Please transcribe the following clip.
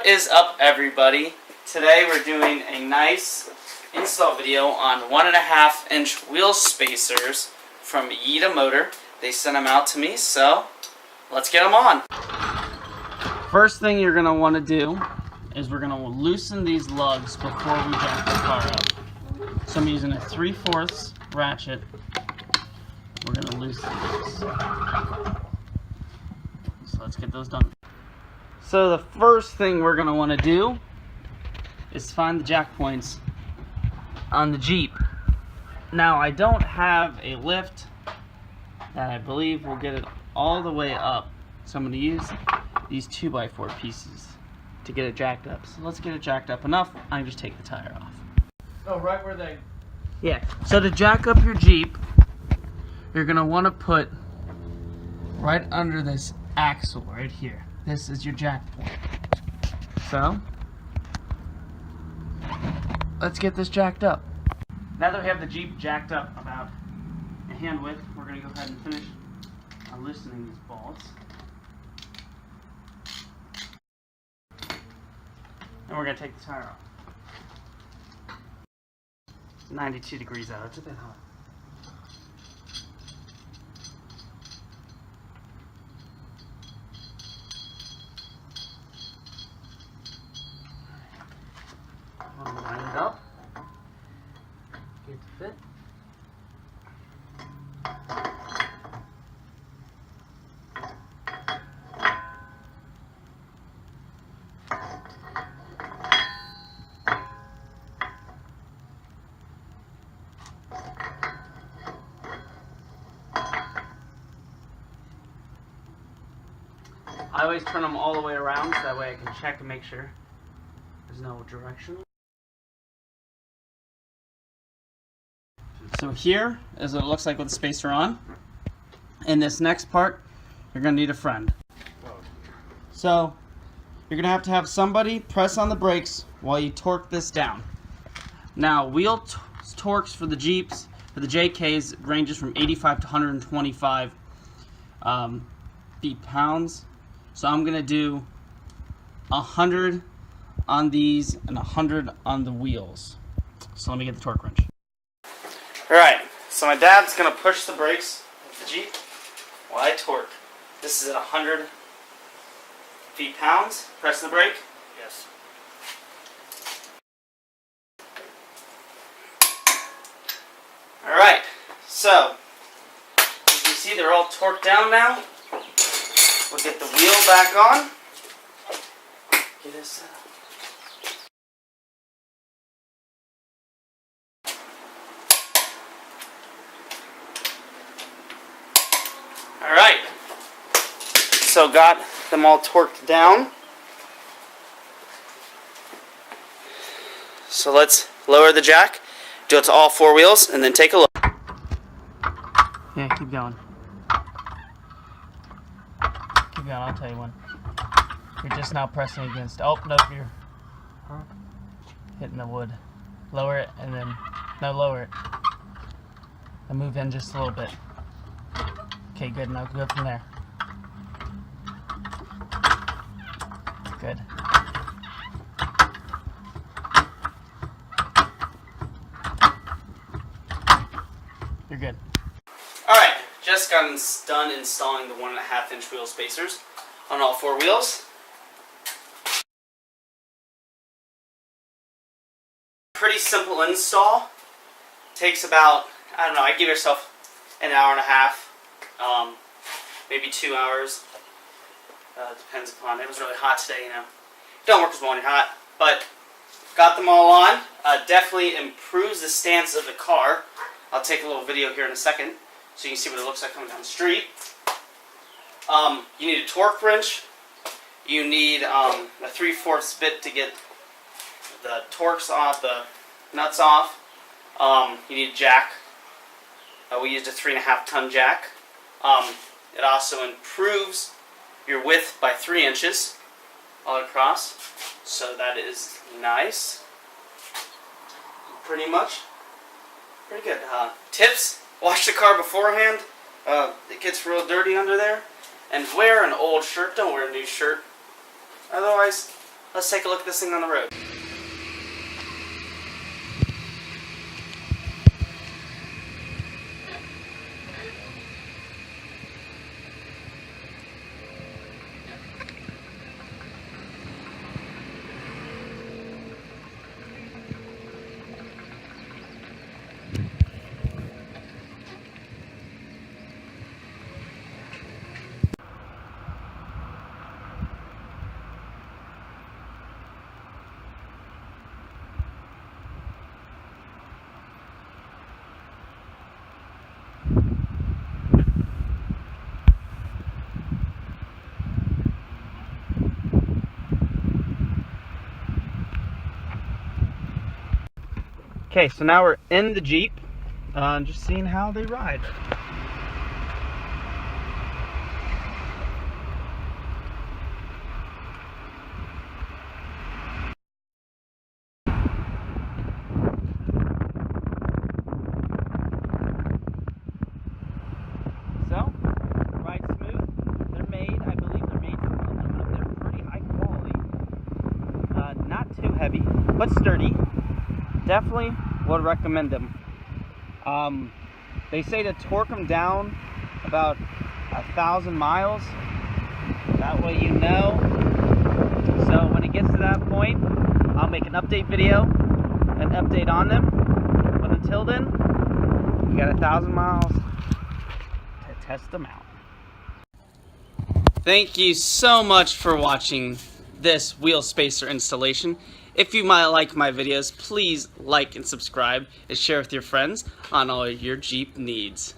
What is up, everybody? Today we're doing a nice install video on 1.5 inch wheel spacers from Yitamotor. They sent them out to me, so let's get them on. First thing you're going to want to do is we're going to loosen these lugs before we jack the car up. So I'm using a 3/4 ratchet. We're going to loosen these. So let's get those done. So the first thing we're going to want to do is find the jack points on the Jeep. Now I don't have a lift that I believe will get it all the way up. So I'm going to use these 2x4 pieces to get it jacked up. So let's get it jacked up enough. I can just take the tire off. Oh, right where they... Yeah, so to jack up your Jeep, you're going to want to put right under this axle right here. This is your jack point. So, let's get this jacked up. Now that we have the Jeep jacked up about a hand width, we're going to go ahead and finish loosening these bolts. And we're going to take the tire off. It's 92 degrees out. It's a bit hot. Line it up. Get the fit. I always turn them all the way around so that way I can check and make sure there's no direction. So here is what it looks like with the spacer on. In this next part, you're going to need a friend. So you're going to have somebody press on the brakes while you torque this down. Now wheel torques for the Jeeps, for the JKs, ranges from 85 to 125 feet-pounds. So I'm going to do 100 on these and 100 on the wheels. So let me get the torque wrench. Alright, so my dad's going to push the brakes with the Jeep while I torque. This is at 100 feet-pounds. Press the brake. Yes. Alright, so as you can see they're all torqued down now. We'll get the wheel back on. Get this set up. Alright, so got them all torqued down. So let's lower the jack, do it to all 4 wheels, and then take a look. Yeah, keep going. Keep going, I'll tell you when. You're just now pressing against, oh, nope, you're hitting the wood. Lower it, and then, no, lower it. And move in just a little bit. Okay, good. Now go from there. Good. You're good. Alright, just got done installing the 1.5 inch wheel spacers on all 4 wheels. Pretty simple install. Takes about, I don't know, I give yourself an hour and a half. Maybe 2 hours. Depends upon. It was really hot today, you know. Don't work as well when you're hot, but got them all on. Definitely improves the stance of the car. I'll take a little video here in a second so you can see what it looks like coming down the street. You need a torque wrench. You need a 3/4 bit to get the torques off, the nuts off. You need a jack. We used a 3.5 ton jack. It also improves your width by 3 inches all across, so that is nice. Pretty much. Pretty good. Tips, wash the car beforehand. It gets real dirty under there. And wear an old shirt, don't wear a new shirt. Otherwise, let's take a look at this thing on the road. Okay, so now we're in the Jeep, just seeing how they ride. So, ride smooth. They're made, I believe they're made from aluminum. They're pretty high quality. Not too heavy, but sturdy. Definitely would recommend them. They say to torque them down about 1,000 miles. That way you know. So when it gets to that point, I'll make an update video, an update on them. But until then, you got 1,000 miles to test them out. Thank you so much for watching this wheel spacer installation. If you might like my videos, please like and subscribe and share with your friends on all your Jeep needs.